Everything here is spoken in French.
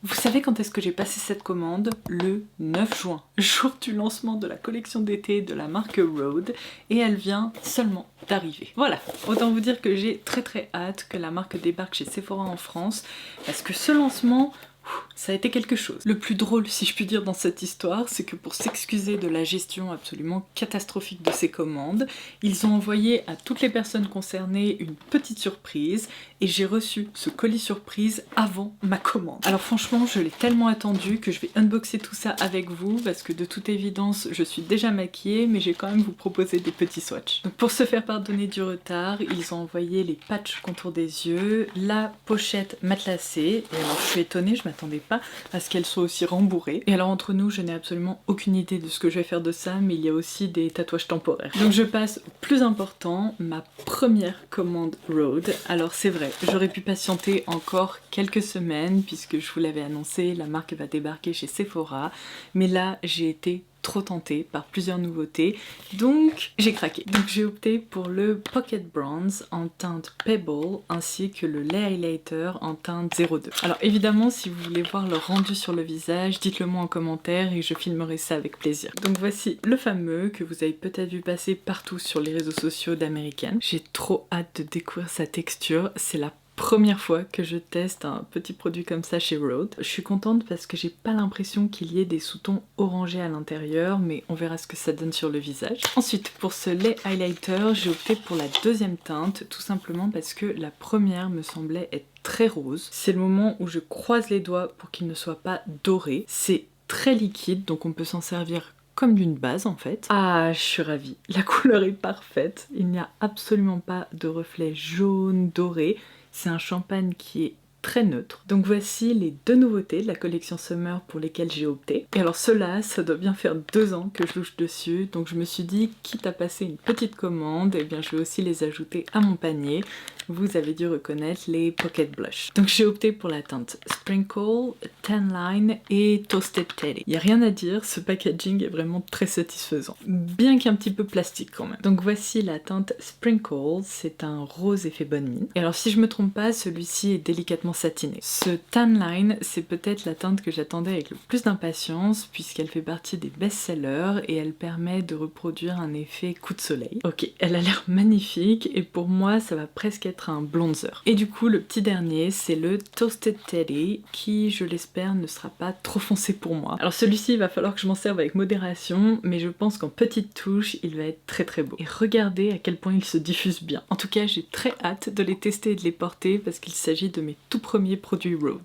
Vous savez quand est-ce que j'ai passé cette commande? Le 9 juin, jour du lancement de la collection d'été de la marque Rhode, et elle vient seulement d'arriver. Voilà, autant vous dire que j'ai très hâte que la marque débarque chez Sephora en France, parce que ce lancement, ça a été quelque chose. Le plus drôle, si je puis dire, dans cette histoire, c'est que pour s'excuser de la gestion absolument catastrophique de ces commandes, ils ont envoyé à toutes les personnes concernées une petite surprise, et j'ai reçu ce colis surprise avant ma commande. Alors franchement, je l'ai tellement attendu que je vais unboxer tout ça avec vous, parce que de toute évidence, je suis déjà maquillée, mais j'ai quand même vous proposé des petits swatchs. Donc pour se faire pardonner du retard, ils ont envoyé les patchs contour des yeux, la pochette matelassée, et alors je suis étonnée, je m'attendais pas à ce qu'elle soit aussi rembourrée. Et alors entre nous, je n'ai absolument aucune idée de ce que je vais faire de ça, mais il y a aussi des tatouages temporaires. Donc je passe au plus important, ma première commande Rhode. Alors c'est vrai, j'aurais pu patienter encore quelques semaines, puisque je vous l'avais annoncé, la marque va débarquer chez Sephora, mais là j'ai été trop tentée par plusieurs nouveautés, donc j'ai craqué. Donc j'ai opté pour le Pocket Bronze en teinte Pebble ainsi que le Lait Highlighter en teinte 02. Alors évidemment, si vous voulez voir le rendu sur le visage, dites-le moi en commentaire et je filmerai ça avec plaisir. Donc voici le fameux que vous avez peut-être vu passer partout sur les réseaux sociaux d'américaines. J'ai trop hâte de découvrir sa texture, c'est la première fois que je teste un petit produit comme ça chez Rhode. Je suis contente parce que j'ai pas l'impression qu'il y ait des sous-tons orangés à l'intérieur, mais on verra ce que ça donne sur le visage. Ensuite, pour ce lait highlighter, j'ai opté pour la deuxième teinte, tout simplement parce que la première me semblait être très rose. C'est le moment où je croise les doigts pour qu'il ne soit pas doré. C'est très liquide, donc on peut s'en servir comme d'une base en fait. Ah, je suis ravie. La couleur est parfaite. Il n'y a absolument pas de reflet jaune doré. C'est un champagne qui est très neutre. Donc voici les deux nouveautés de la collection Summer pour lesquelles j'ai opté. Et alors ceux-là, ça doit bien faire 2 ans que je louche dessus, donc je me suis dit, quitte à passer une petite commande, et bien je vais aussi les ajouter à mon panier. Vous avez dû reconnaître les Pocket Blush. Donc j'ai opté pour la teinte Sprinkle, Tan Line et Toasted Teddy. Il n'y a rien à dire, ce packaging est vraiment très satisfaisant. Bien qu'un petit peu plastique quand même. Donc voici la teinte Sprinkle, c'est un rose effet bonne mine. Et alors si je me trompe pas, celui-ci est délicatement satiné. Ce Tan Line, c'est peut-être la teinte que j'attendais avec le plus d'impatience puisqu'elle fait partie des best-sellers et elle permet de reproduire un effet coup de soleil. Ok, elle a l'air magnifique et pour moi ça va presque être un bronzer. Et du coup le petit dernier c'est le Toasted Teddy qui je l'espère ne sera pas trop foncé pour moi. Alors celui-ci il va falloir que je m'en serve avec modération mais je pense qu'en petite touche il va être très beau. Et regardez à quel point il se diffuse bien. En tout cas j'ai très hâte de les tester et de les porter parce qu'il s'agit de mes tout premiers produits Rhode.